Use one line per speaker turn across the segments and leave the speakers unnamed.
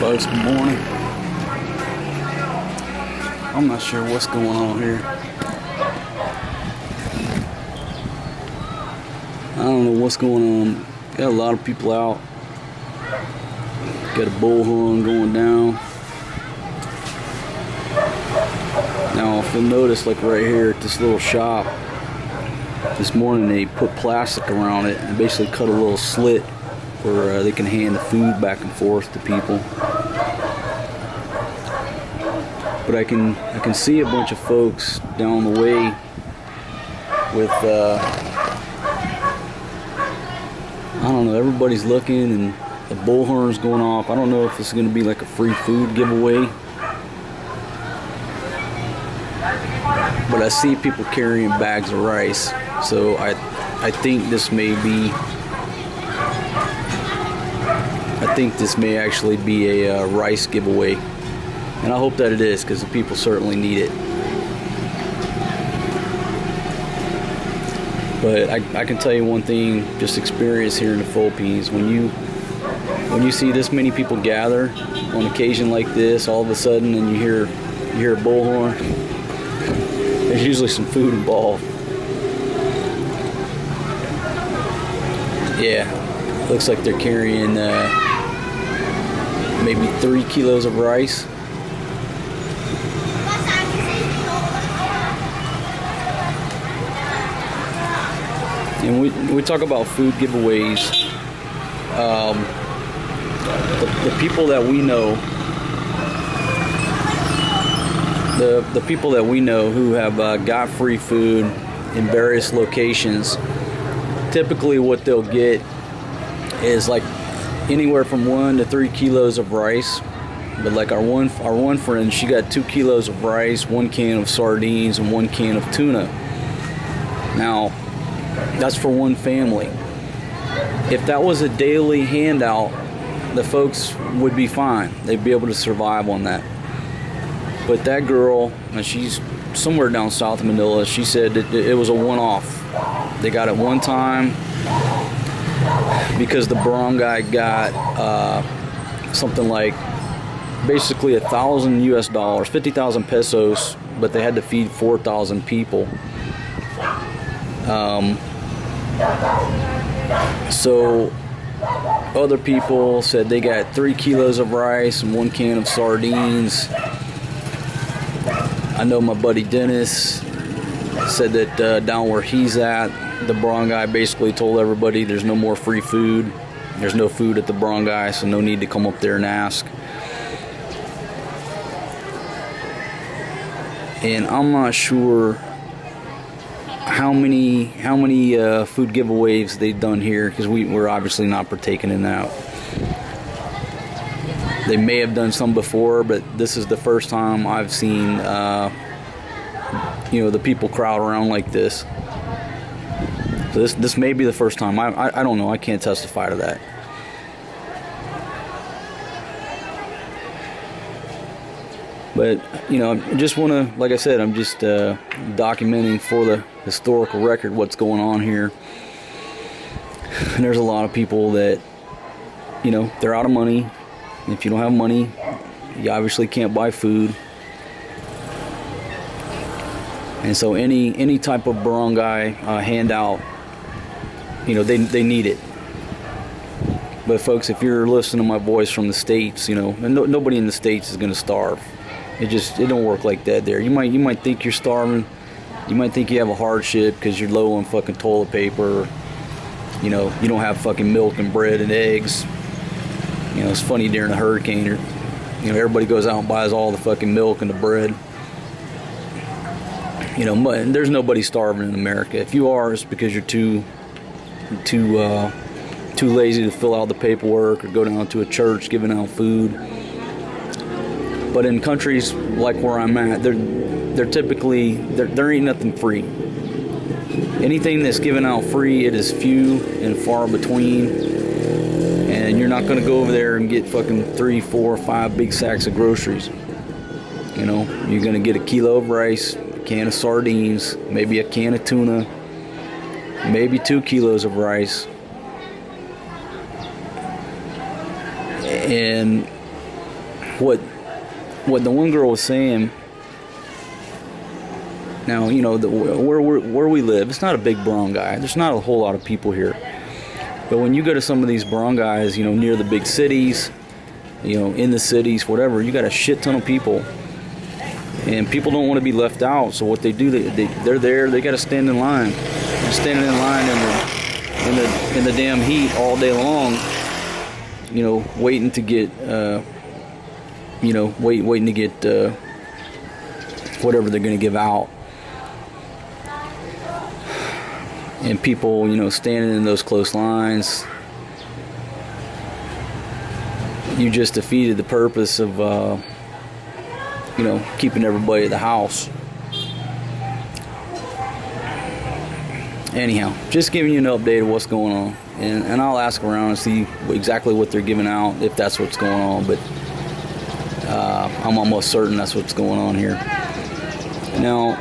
Folks, good morning. I'm not sure what's going on here. I don't know what's going on. Got a lot of people out. Got a bullhorn going down. Now, if you'll notice, like right here at this little shop, this morning they put plastic around it and basically cut a little slit where they can hand the food back and forth to people. But I can see a bunch of folks down the way with I don't know, everybody's looking and the bullhorn's going off. I don't know if this is going to be like a free food giveaway, but I see people carrying bags of rice, so I think this may be, I think this may actually be a rice giveaway, and I hope that it is, because the people certainly need it. But I can tell you one thing, just experience here in the Philippines, when you see this many people gather on occasion like this, all of a sudden, and you hear a bullhorn, there's usually some food involved. Yeah, looks like they're carrying maybe 3 kilos of rice. And we talk about food giveaways. The people that we know, the people that we know who have got free food in various locations, typically what they'll get is like anywhere from 1 to 3 kilos of rice. But like our one friend, she got 2 kilos of rice, 1 can of sardines, and 1 can of tuna. Now, that's for one family. If that was a daily handout, the folks would be fine. They'd be able to survive on that. But that girl, and she's somewhere down south of Manila, she said that it was a one-off. They got it one time because the barangay got something like basically $1,000 US, 50,000 pesos, but they had to feed 4,000 people. So other people said they got 3 kilos of rice and 1 can of sardines. I know my buddy Dennis said that down where he's at, the barangay basically told everybody there's no more free food. There's no food at the barangay, so no need to come up there and ask. And I'm not sure how many food giveaways they've done here, because we're obviously not partaking in that. They may have done some before, but this is the first time I've seen the people crowd around like this. So this may be the first time. I don't know. I can't testify to that. But, I just want to, like I said, I'm just documenting for the historical record what's going on here. And there's a lot of people that, they're out of money. If you don't have money, you obviously can't buy food. And so any type of barangay handout, they need it. But folks, if you're listening to my voice from the States, and nobody in the States is going to starve. It don't work like that there. You might think you're starving. You might think you have a hardship because you're low on fucking toilet paper. You don't have fucking milk and bread and eggs. It's funny during a hurricane. Everybody goes out and buys all the fucking milk and the bread. But there's nobody starving in America. If you are, it's because you're too lazy to fill out the paperwork or go down to a church giving out food. But in countries like where I'm at, they're typically, there ain't nothing free. Anything that's given out free, it is few and far between. And you're not going to go over there and get fucking 3, 4, 5 big sacks of groceries. You're going to get a kilo of rice, a can of sardines, maybe a can of tuna, maybe 2 kilos of rice. And what the one girl was saying. Now, you know, where we live, it's not a big barangay. There's not a whole lot of people here. But when you go to some of these barangays, you know, near the big cities, you know, in the cities, whatever, you got a shit ton of people. And people don't want to be left out. So what they do, they're there. They got to stand in line. They're standing in line in the damn heat all day long. You know, waiting to get, waiting to get whatever they're going to give out. And people, you know, standing in those close lines, you just defeated the purpose of, you know, keeping everybody at the house. Anyhow, just giving you an update of what's going on. And I'll ask around and see exactly what they're giving out, if that's what's going on. But I'm almost certain that's what's going on here. Now,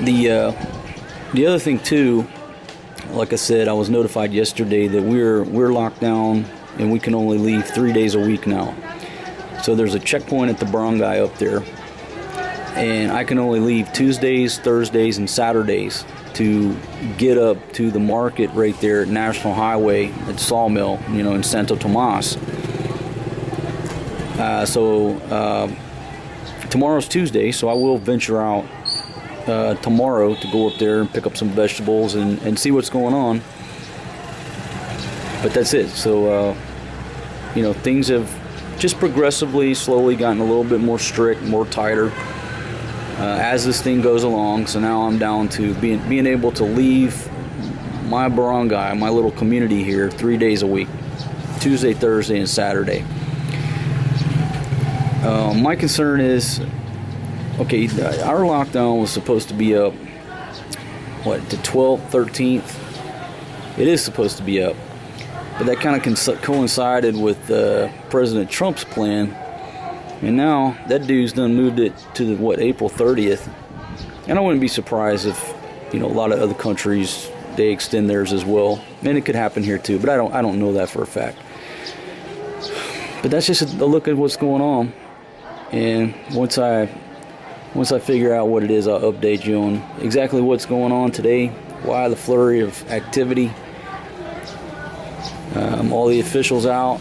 the other thing too, like I said, I was notified yesterday that we're locked down and we can only leave 3 days a week now. So there's a checkpoint at the barangay up there, and I can only leave Tuesdays, Thursdays, and Saturdays to get up to the market right there at National Highway at Sawmill, you know, in Santo Tomas. Tomorrow's Tuesday, so I will venture out tomorrow to go up there and pick up some vegetables and see what's going on. But that's it. So you know, things have just progressively, slowly gotten a little bit more strict, more tighter as this thing goes along. So now I'm down to being able to leave my barangay, my little community here, 3 days a week, Tuesday, Thursday, and Saturday. My concern is, okay, our lockdown was supposed to be up, the 12th, 13th? It is supposed to be up. But that kind of coincided with President Trump's plan. And now that dude's done moved it to April 30th. And I wouldn't be surprised if, you know, a lot of other countries, they extend theirs as well. And it could happen here too, but I don't know that for a fact. But that's just a look at what's going on. And once I figure out what it is, I'll update you on exactly what's going on today, why the flurry of activity, all the officials out.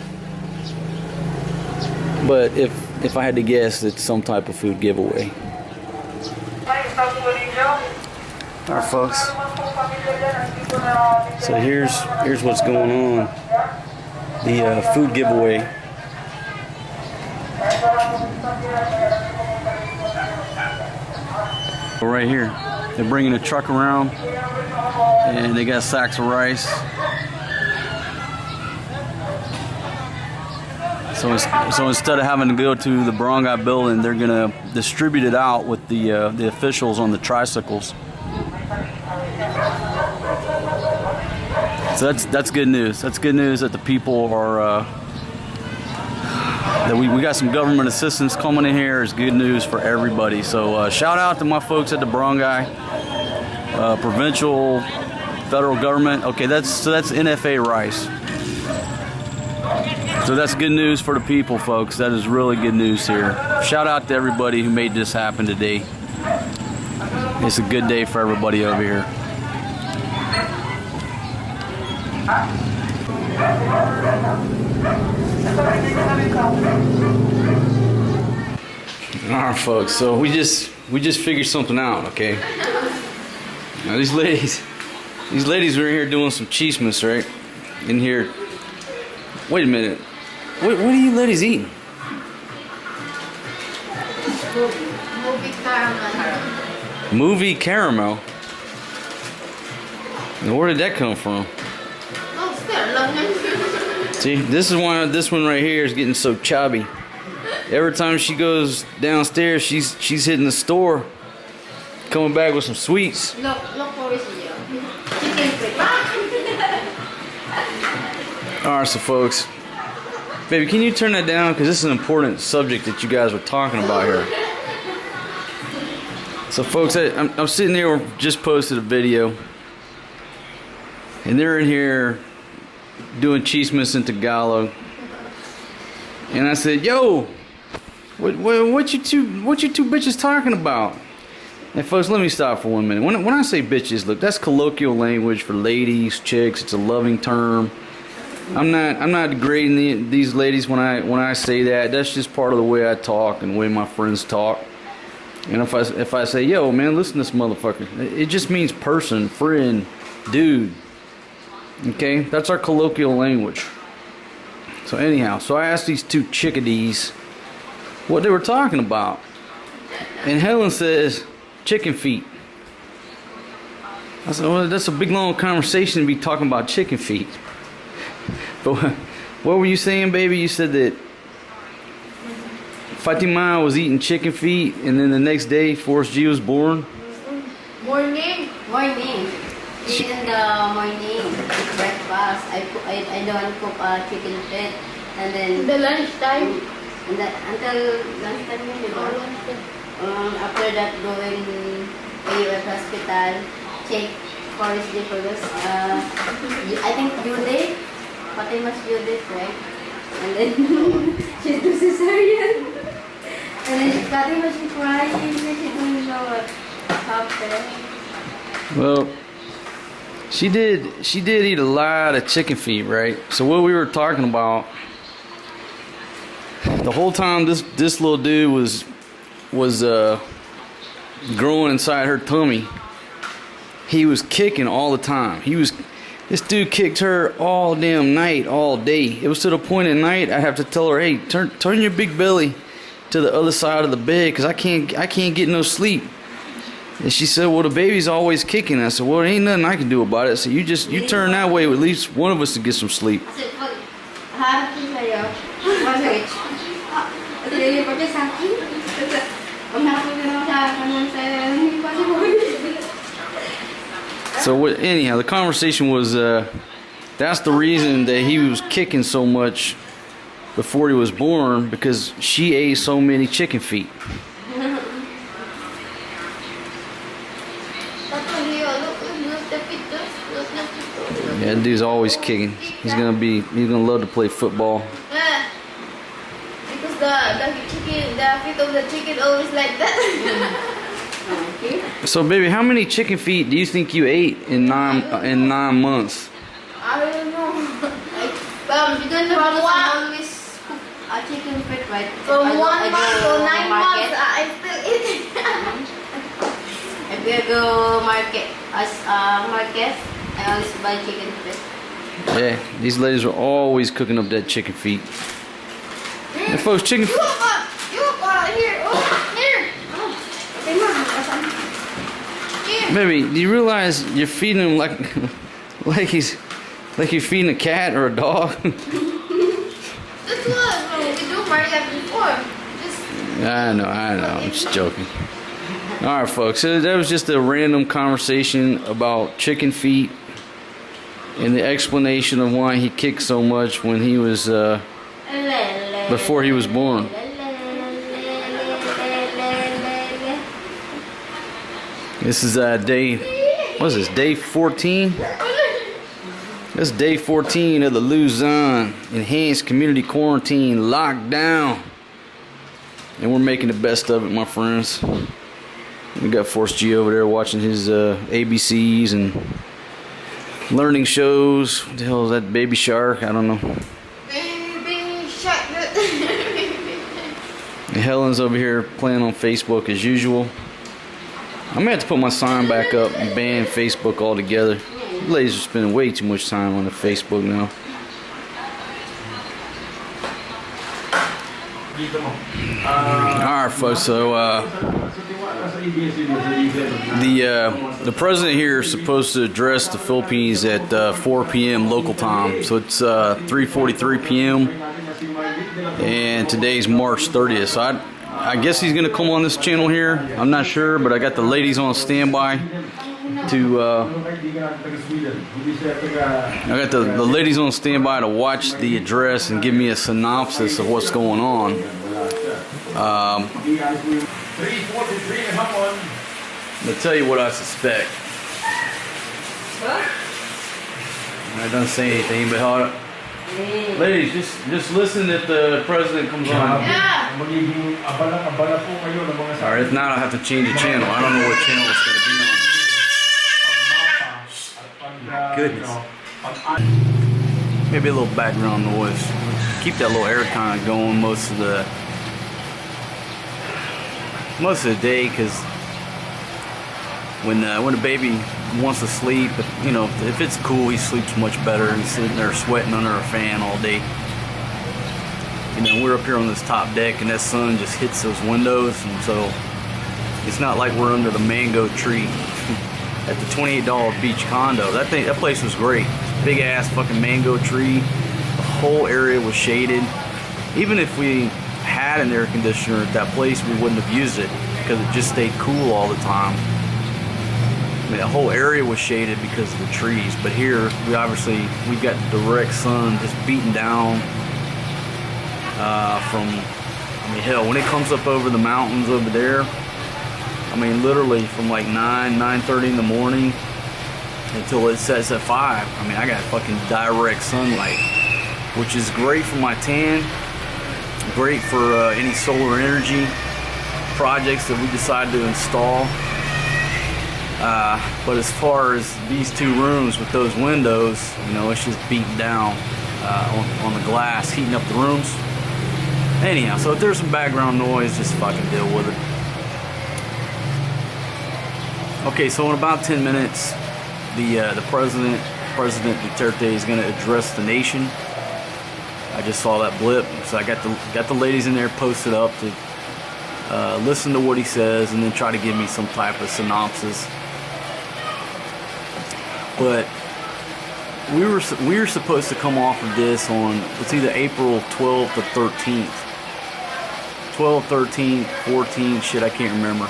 But if I had to guess, it's some type of food giveaway. All right, folks. So here's what's going on. The food giveaway. Right here, they're bringing a truck around, and they got sacks of rice. So instead of having to go to the barangay building, they're gonna distribute it out with the officials on the tricycles. So that's good news. That's good news that the people are that we got some government assistance coming in here. Is good news for everybody. So shout out to my folks at the barangay, provincial, federal government. Okay, that's NFA rice. So that's good news for the people, folks. That is really good news here. Shout out to everybody who made this happen today. It's a good day for everybody over here. Alright, folks, so we just figured something out, okay? Now these ladies were in here doing some chismes, right? In here. Wait a minute. What are you ladies eating?
Movie caramel.
Movie caramel? And where did that come from? See, this is why this one right here is getting so chubby. Every time she goes downstairs, she's hitting the store, coming back with some sweets.
Look for it here.
All right, so folks, baby, can you turn that down? Because this is an important subject that you guys were talking about here. So, folks, I'm sitting there, just posted a video, and they're in here doing chismes in Tagalog. And I said, yo, What you two bitches talking about? And folks, let me stop for 1 minute. When I say bitches, look, that's colloquial language for ladies, chicks. It's a loving term. I'm not degrading these ladies when I say that. That's just part of the way I talk and the way my friends talk. And if I say, yo, man, listen to this motherfucker, it just means person, friend, dude. Okay, that's our colloquial language. So anyhow, so I asked these two chickadees what they were talking about, and Helen says chicken feet. I said, well, that's a big long conversation to be talking about chicken feet. But what were you saying, baby? You said that Fatima was eating chicken feet, and then the next day Forrest G was born.
Morning. In the morning, breakfast, I don't cook chicken feet, and then the lunchtime. Until lunchtime, after that, going to UF hospital, check Forrest G progress. I think due date, Fatima's due date, right? And then she do cesarean. And then Fatima, she crying, she don't know what happened.
Well, she did eat a lot of chicken feet, right? So what we were talking about the whole time, this little dude was growing inside her tummy. He was kicking all the time. This dude kicked her all damn night, all day. It was to the point at night I have to tell her, hey, turn your big belly to the other side of the bed, because I can't get no sleep. And she said, well, the baby's always kicking. I said, well, there ain't nothing I can do about it. So you turn that way, at least one of us to get some sleep. So anyhow, the conversation was, that's the reason that he was kicking so much before he was born, because she ate so many chicken feet. Yeah, that dude's always kicking. He's gonna love to play football.
Yeah, because the feet of the chicken always like that.
So, baby, how many chicken feet do you think you ate in 9 months?
I don't know. You don't know always cook a chicken feet, right? From 1 month to 9 months, I still eat it. If you go market, I always buy chicken feet.
Yeah, these ladies are always cooking up that chicken feet. And folks, chicken feet.
Here.
Baby, do you realize you're feeding him like you're feeding a cat or a dog?
That's what we do market before.
I know. I'm just joking. All right, folks. So that was just a random conversation about chicken feet and the explanation of why he kicked so much when he was before he was born. This is day 14? This is day 14 of the Luzon Enhanced Community Quarantine Lockdown. And we're making the best of it, my friends. We got Forrest G over there watching his ABCs and learning shows. What the hell is that, Baby Shark? I don't know.
Baby Shark.
And Helen's over here playing on Facebook as usual. I'm gonna have to put my sign back up and ban Facebook altogether. You ladies are spending way too much time on the Facebook now. Alright, folks, so the president here is supposed to address the Philippines at 4 p.m. local time. So it's 3:43 p.m. and today's March 30th. So I guess he's gonna come on this channel here. I'm not sure, but I got the ladies on standby to I got the ladies on standby to watch the address and give me a synopsis of what's going on. I'm gonna tell you what I suspect. I don't say anything, but hold up. Ladies, just listen if the president comes on.
Yeah.
magiging abala-abala po kayo ng mga
Alright, if not, I'll have to change the channel. I don't know what channel it's going to be on. Goodness. Maybe a little background noise. Keep that little air kind of going most of the day, because when the baby wants to sleep, you know, if it's cool, he sleeps much better. He's sitting there sweating under a fan all day. You know, we're up here on this top deck, and that sun just hits those windows, and so it's not like we're under the mango tree at the $28 beach condo. That place was great. Big ass fucking mango tree. The whole area was shaded. Even if we had an air conditioner at that place, we wouldn't have used it because it just stayed cool all the time. I mean, the whole area was shaded because of the trees. But here, we got direct sun just beating down hell, when it comes up over the mountains over there, I mean, literally from like 9:30 in the morning until it sets at 5. I mean, I got fucking direct sunlight, which is great for my tan, great for any solar energy projects that we decide to install. But as far as these two rooms with those windows, you know, it's just beating down on the glass, heating up the rooms. Anyhow, so if there's some background noise, just fucking deal with it. Okay, so in about 10 minutes, the President Duterte is going to address the nation. I just saw that blip, so I got the ladies in there posted up to listen to what he says and then try to give me some type of synopsis. But we were supposed to come off of this on, it's either April 12th or 13th. 12th, 13th, 14th, shit, I can't remember.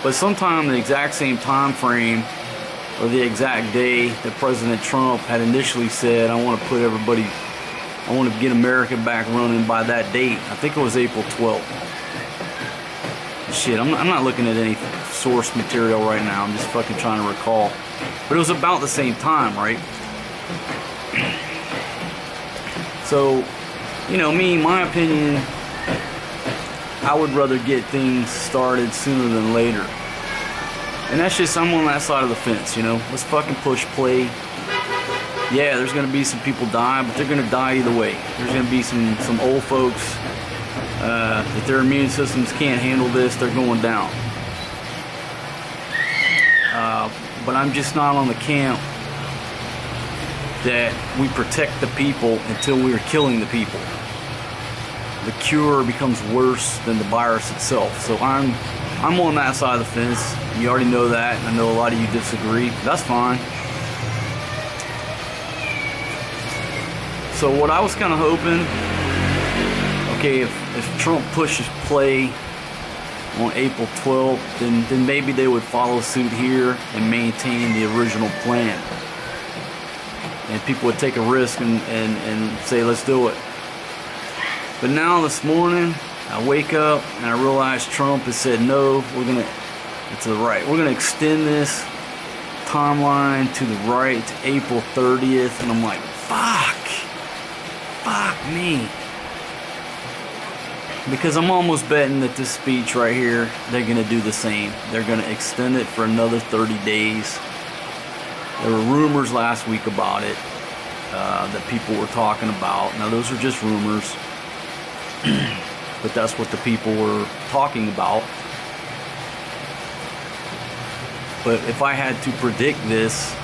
But sometime the exact same time frame or the exact day that President Trump had initially said, I want to get America back running by that date. I think it was April 12th. Shit, I'm not looking at any source material right now. I'm just fucking trying to recall. But it was about the same time, right? So, you know, me, my opinion, I would rather get things started sooner than later. And that's just, I'm on that side of the fence, you know? Let's fucking push play. Yeah, there's gonna be some people die, but they're gonna die either way. There's gonna be some old folks, if their immune systems can't handle this, they're going down. But I'm just not on the camp that we protect the people until we are killing the people. The cure becomes worse than the virus itself. So I'm on that side of the fence. You already know that. I know a lot of you disagree. That's fine. So what I was kind of hoping, okay, if Trump pushes play on April 12th, then maybe they would follow suit here and maintain the original plan. And people would take a risk and say, let's do it. But now this morning, I wake up and I realize Trump has said, no, we're going to extend this timeline to the right to April 30th. And I'm like, fuck me. Because I'm almost betting that this speech right here, they're going to do the same. They're going to extend it for another 30 days. There were rumors last week about it that people were talking about. Now, those are just rumors. But that's what the people were talking about. But if I had to predict this,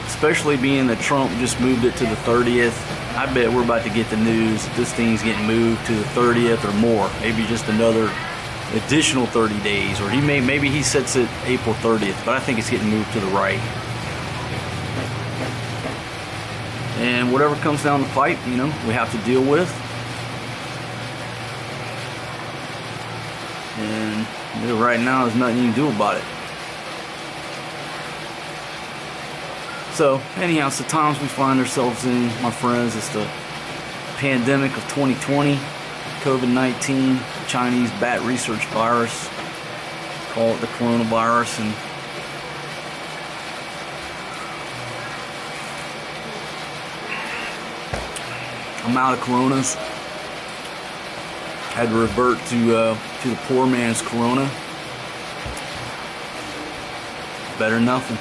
especially being that Trump just moved it to the 30th, I bet we're about to get the news that this thing's getting moved to the 30th or more. Maybe just another additional 30 days. Or maybe he sets it April 30th, but I think it's getting moved to the right. And whatever comes down the pipe, you know, we have to deal with. And right now, there's nothing you can do about it. So, anyhow, it's the times we find ourselves in, my friends. It's the pandemic of 2020, COVID-19, Chinese bat research virus. Call it the coronavirus. And I'm out of coronas. had to revert to the poor man's Corona. Better than nothing.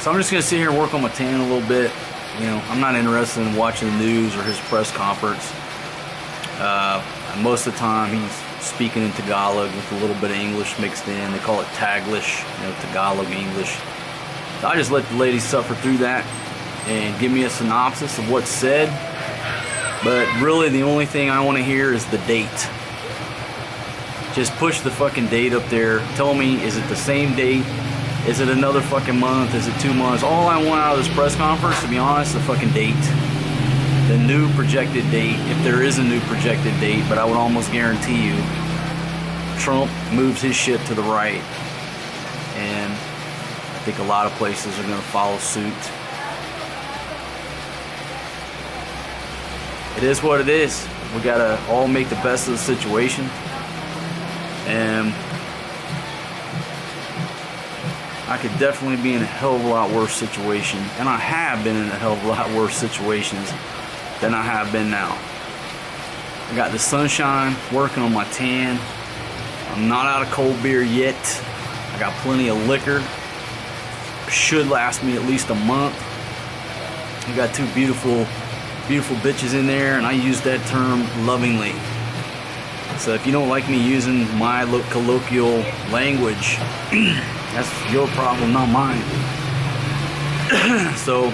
So I'm just gonna sit here and work on my tan a little bit. You know, I'm not interested in watching the news or his press conference. Most of the time he's speaking in Tagalog with a little bit of English mixed in. They call it Taglish, you know, Tagalog English. So I just let the lady suffer through that and give me a synopsis of what's said. But really the only thing I want to hear is the date. Just push the fucking date up there. Tell me, is it the same date? Is it another fucking month? Is it 2 months? All I want out of this press conference, to be honest, is the fucking date. The new projected date, if there is a new projected date, but I would almost guarantee you Trump moves his shit to the right. And I think a lot of places are going to follow suit. It is what it is. We got to all make the best of the situation. And I could definitely be in a hell of a lot worse situation, and I have been in a hell of a lot worse situations than I have been now. I got the sunshine, working on my tan. I'm not out of cold beer yet. I got plenty of liquor. Should last me at least a month. I got two beautiful bitches in there, and I use that term lovingly. So if you don't like me using my colloquial language, that's your problem, not mine. So,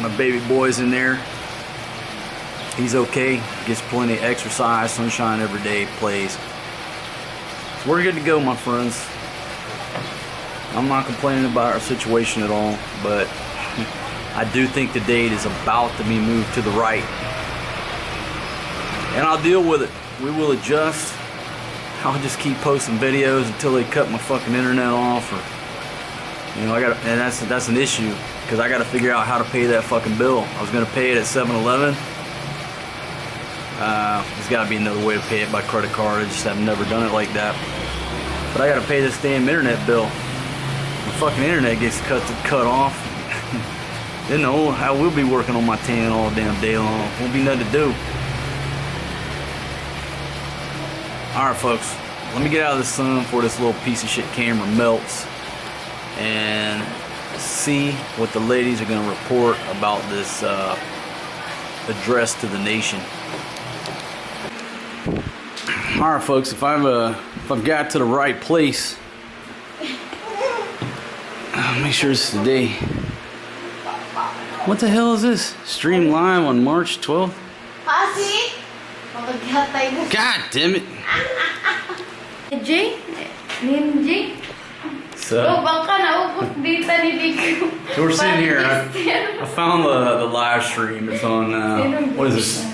my baby boy's in there. He's okay. Gets plenty of exercise, sunshine every day, plays. So we're good to go, my friends. I'm not complaining about our situation at all, but I do think the date is about to be moved to the right. And I'll deal with it. We will adjust. I'll just keep posting videos until they cut my fucking internet off, or, you know, and that's an issue, because I got to figure out how to pay that fucking bill. I was gonna pay it at 7-Eleven. There's got to be another way to pay it by credit card. I just have never done it like that. But I got to pay this damn internet bill. The fucking internet gets cut off. Then I will be working on my tan all damn day long. Won't be nothing to do. Alright folks, let me get out of the sun before this little piece of shit camera melts and see what the ladies are going to report about this address to the nation. Alright folks, if I've got to the right place, make sure it's today. What the hell is this? Stream live on March 12th? God damn it.
Jay? Name Jay?
So we're sitting here. I found the live stream. It's on, what is this?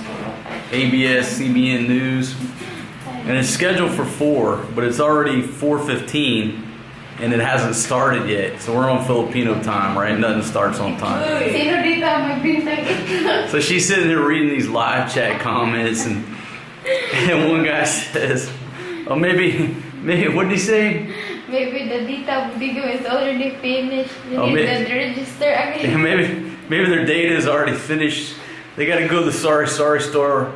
ABS, CBN News. And it's scheduled for 4, but it's already 4:15. And it hasn't started yet, so we're on Filipino time, right? Nothing starts on time. So she's sitting there reading these live chat comments, and one guy says, "Oh, maybe, what did he say?
Maybe the data video is already finished. You
Oh,
need to register again."
Yeah, maybe their data is already finished. They got to go to the sorry store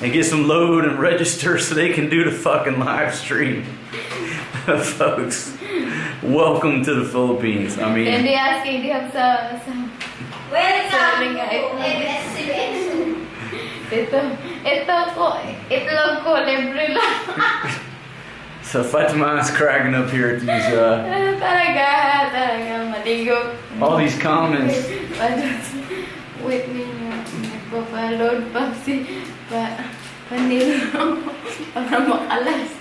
and get some load and register so they can do the fucking live stream, folks. Welcome to the Philippines. I mean,
And they asking, do you have some itlog ko, libre lang.
so Fatima's cracking up here at these,
Talaga, maligo.
all these comments.
Wait, nagpapaload pa panilo para makalas.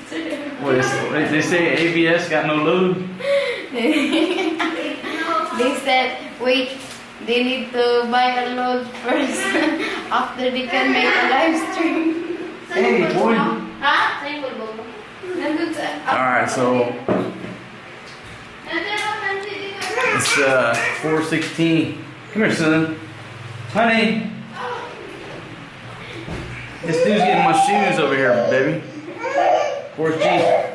What is, they say ABS got no load?
They said, wait, they need to buy a load first after they can make a live stream.
Hey, boy.
Ha?
Alright, so it's 4:16. Come here, son. Honey. This dude's getting my shoes over here, baby.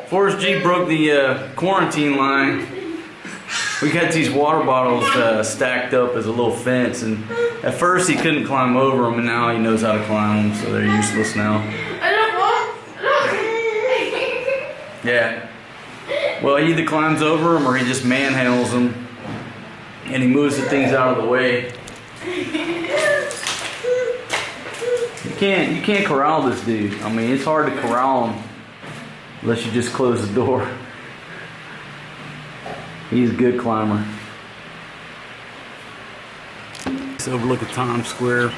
Forrest G broke the quarantine line. We got these water bottles stacked up as a little fence, and at first he couldn't climb over them, and now he knows how to climb them, so they're useless now. Yeah. Well, he either climbs over them or he just manhandles them, and he moves the things out of the way. You can't corral this dude. I mean, it's hard to corral him unless you just close the door. He's a good climber. Let's overlook at Times Square.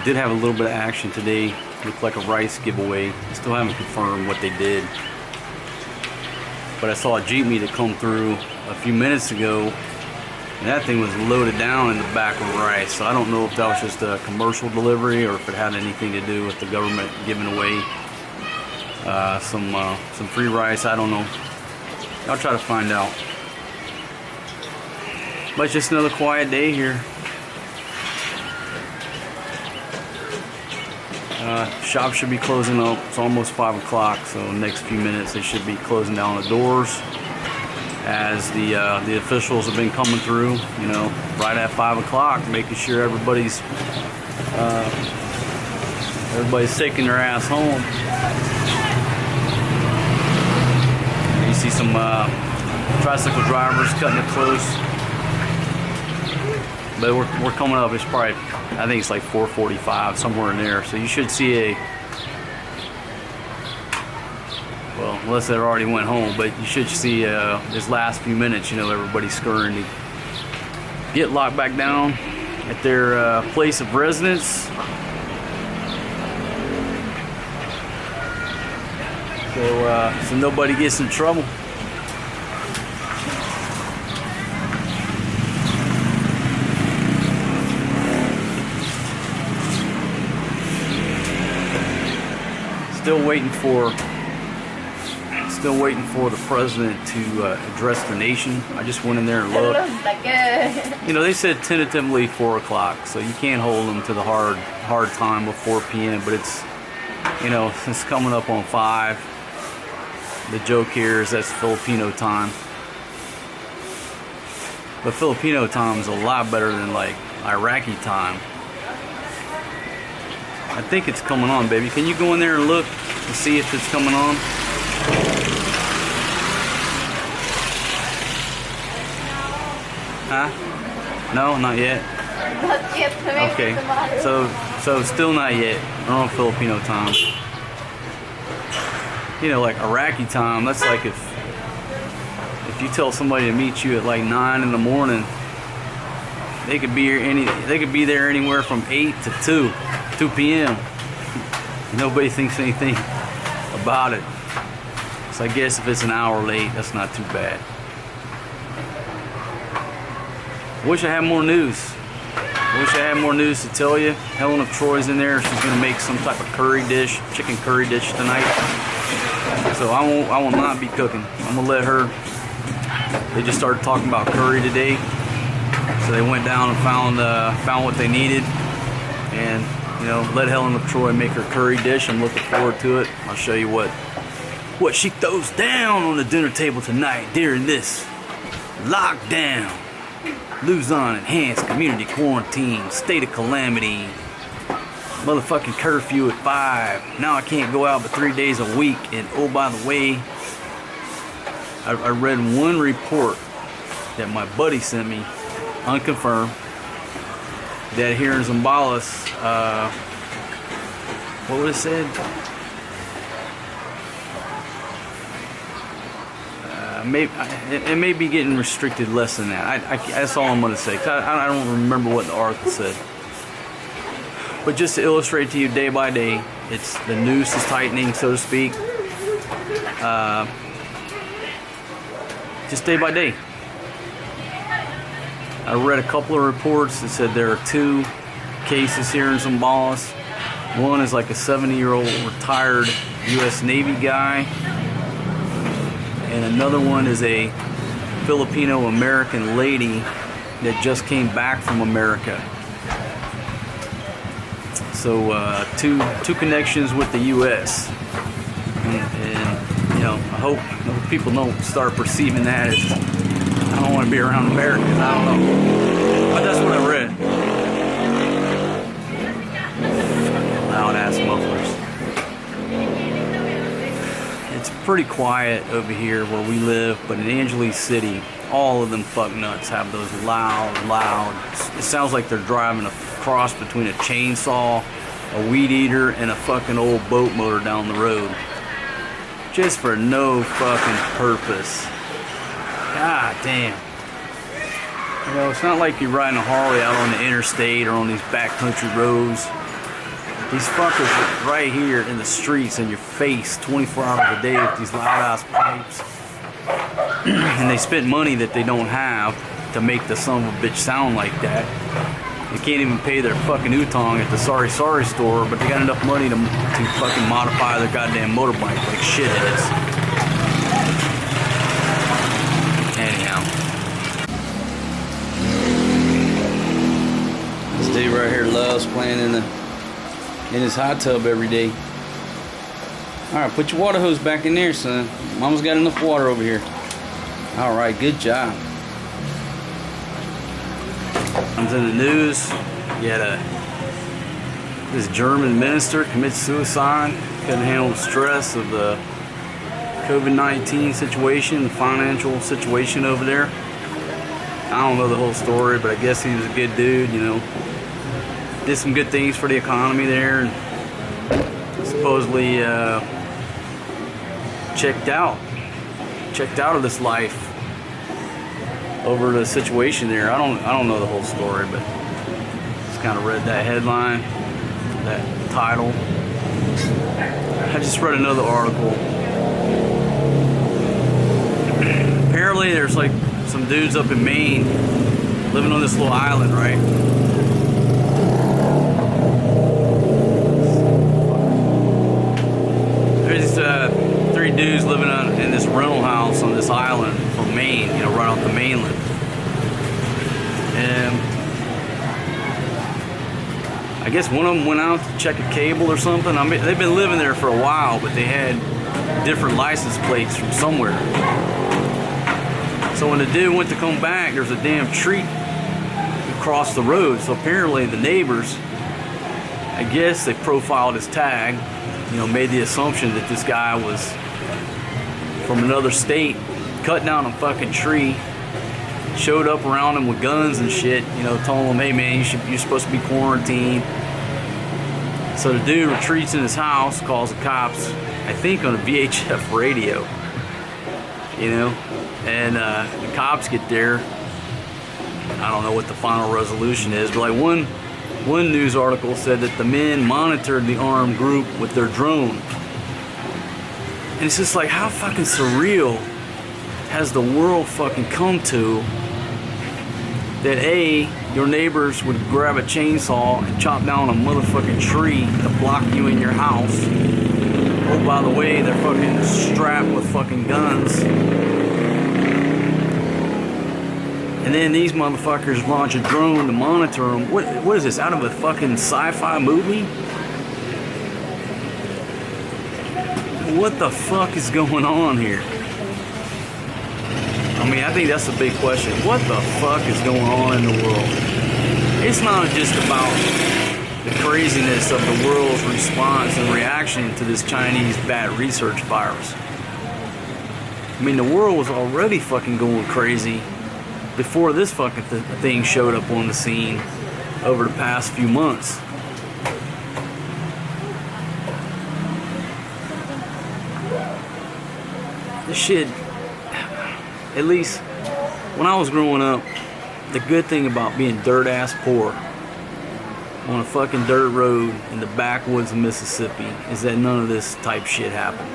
Did have a little bit of action today. Looked like a rice giveaway. Still haven't confirmed what they did. But I saw a Jeep meter come through a few minutes ago, and that thing was loaded down in the back with rice. So I don't know if that was just a commercial delivery or if it had anything to do with the government giving away some free rice. I don't know. I'll try to find out. But it's just another quiet day here. Shop should be closing up. It's almost 5 o'clock, so next few minutes they should be closing down the doors as the officials have been coming through, you know, right at 5 o'clock, making sure everybody's taking their ass home. You see some tricycle drivers cutting it close, but we're coming up. It's probably, I think it's like 4:45, somewhere in there. So you should see well, unless they already went home, but you should see this last few minutes, you know, everybody's scurrying to get locked back down at their place of residence. So nobody gets in trouble. Still waiting for the president to address the nation. I just went in there and looked. You know, they said tentatively 4 o'clock, so you can't hold them to the hard time of 4 p.m. But it's, you know, it's coming up on 5. The joke here is that's Filipino time. But Filipino time is a lot better than like Iraqi time. I think it's coming on, baby. Can you go in there and look and see if it's coming on? Huh? No, not yet.
Not yet.
Okay. So still not yet. We're on Filipino time. You know, like Iraqi time, that's like if you tell somebody to meet you at like 9 in the morning, they could be there anywhere from 8 to 2 p.m. Nobody thinks anything about it. So I guess if it's an hour late, that's not too bad. Wish I had more news. Wish I had more news to tell you. Helen of Troy's in there. She's gonna make some type of curry dish, chicken curry dish tonight. So I will not be cooking. I'm gonna let her. They just started talking about curry today, so they went down and found what they needed, and you know, let Helen of Troy make her curry dish. I'm looking forward to it. I'll show you what she throws down on the dinner table tonight during this lockdown. Luzon enhanced community quarantine, state of calamity, motherfucking curfew at 5. Now I can't go out but 3 days a week. And oh, by the way, I read one report that my buddy sent me, unconfirmed, that here in Zambales, what was it said? It may be getting restricted less than that. That's all I'm going to say. 'Cause I don't remember what the article said. But just to illustrate to you day by day, it's the noose is tightening, so to speak. Just day by day. I read a couple of reports that said there are 2 cases here in Zambales. One is like a 70-year-old retired U.S. Navy guy. And another one is a Filipino-American lady that just came back from America. So two connections with the U.S. And you know, I hope people don't start perceiving that don't want to be around Americans. I don't know. But that's what I read. Loud ass mufflers. It's pretty quiet over here where we live, but in Angeles City, all of them fuck nuts have those loud. It sounds like they're driving a cross between a chainsaw, a weed eater, and a fucking old boat motor down the road. Just for no fucking purpose. God damn. You know, it's not like you're riding a Harley out on the interstate or on these backcountry roads. These fuckers are right here in the streets in your face 24 hours a day with these loud ass pipes. And they spent money that they don't have to make the son of a bitch sound like that. They can't even pay their fucking Utong at the Sorry store, but they got enough money to fucking modify their goddamn motorbike like shitheads. Anyhow. This dude right here loves playing in his hot tub every day. Alright, put your water hose back in there, son. Mama's got enough water over here. Alright, good job. Comes in the news. You had this German minister commit suicide. Couldn't handle the stress of the COVID-19 situation, the financial situation over there. I don't know the whole story, but I guess he was a good dude, you know. Did some good things for the economy there, and supposedly checked out of this life over the situation there. I don't know the whole story, but just kind of read that headline, that title. I just read another article. Apparently there's like some dudes up in Maine living on this little island, right? There's three dudes living in this rental house on this island from Maine, you know, right off the mainland. And I guess one of them went out to check a cable or something. I mean, they've been living there for a while, but they had different license plates from somewhere. So when the dude went to come back, there's a damn tree across the road. So apparently the neighbors, I guess they profiled his tag, you know, made the assumption that this guy was from another state, cut down a fucking tree, showed up around him with guns and shit, you know, told him, hey man, you're supposed to be quarantined. So the dude retreats in his house, calls the cops, I think on a VHF radio, you know, and the cops get there. I don't know what the final resolution is, but like one news article said that the men monitored the armed group with their drone. And it's just like, how fucking surreal has the world fucking come to that your neighbors would grab a chainsaw and chop down a motherfucking tree to block you in your house. Oh, by the way, they're fucking strapped with fucking guns. And then these motherfuckers launch a drone to monitor them. What is this, out of a fucking sci-fi movie? What the fuck is going on here? I mean, I think that's a big question. What the fuck is going on in the world? It's not just about the craziness of the world's response and reaction to this Chinese bad research virus. I mean, the world was already fucking going crazy before this fucking thing showed up on the scene over the past few months. This shit, at least when I was growing up, the good thing about being dirt ass poor on a fucking dirt road in the backwoods of Mississippi is that none of this type shit happened.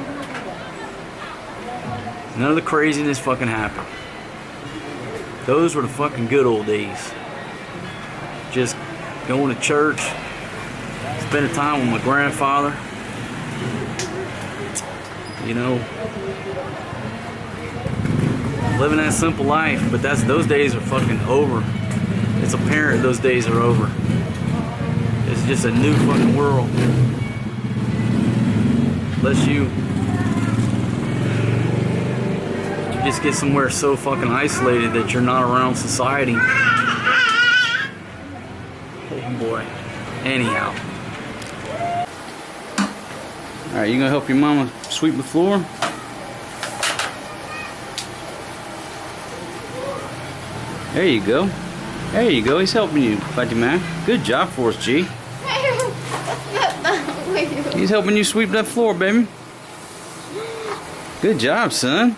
None of the craziness fucking happened. Those were the fucking good old days. Just going to church, spending time with my grandfather, you know, living that simple life. But those days are fucking over. It's apparent those days are over. It's just a new fucking world. Unless you just get somewhere so fucking isolated that you're not around society. Oh boy. Anyhow. Alright, you gonna help your mama sweep the floor? There you go. There you go. He's helping you, Fatima. Good job for us, G. He's helping you sweep that floor, baby. Good job, son.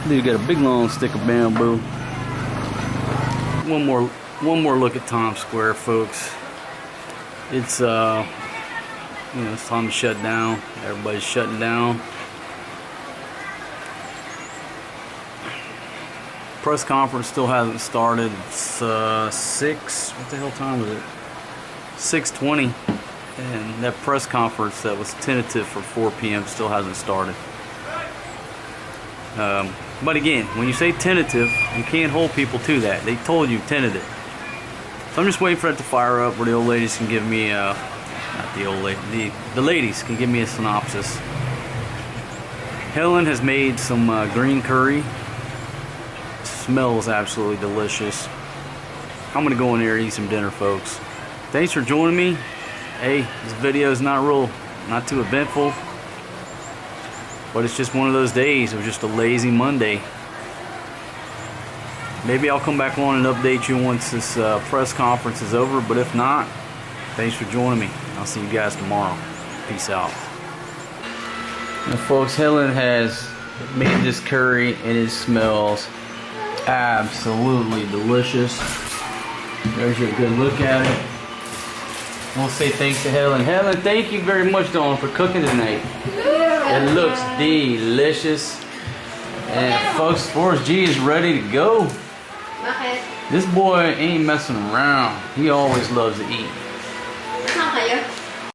Dude got a big long stick of bamboo. One more look at Times Square, folks. It's you know, it's time to shut down. Everybody's shutting down. Press conference still hasn't started. It's 6. What the hell time is it? 6:20. And that press conference that was tentative for 4 p.m. still hasn't started. But again, when you say tentative, you can't hold people to that. They told you tentative. So I'm just waiting for it to fire up where the old ladies can give me not the old lady, the ladies can give me a synopsis. Helen has made some green curry. Smells absolutely delicious. I'm gonna go in there and eat some dinner, folks. Thanks for joining me. Hey, this video is not too eventful, but it's just one of those days. It was just a lazy Monday. Maybe I'll come back on and update you once this press conference is over, but if not, thanks for joining me. I'll see you guys tomorrow. Peace out. Now, folks, Helen has made this curry and it smells absolutely delicious. There's your good look at it. We'll say thanks to Helen. Helen, thank you very much, Dawn, for cooking tonight. It looks delicious. And folks, Forrest G is ready to go. This boy ain't messing around. He always loves to eat.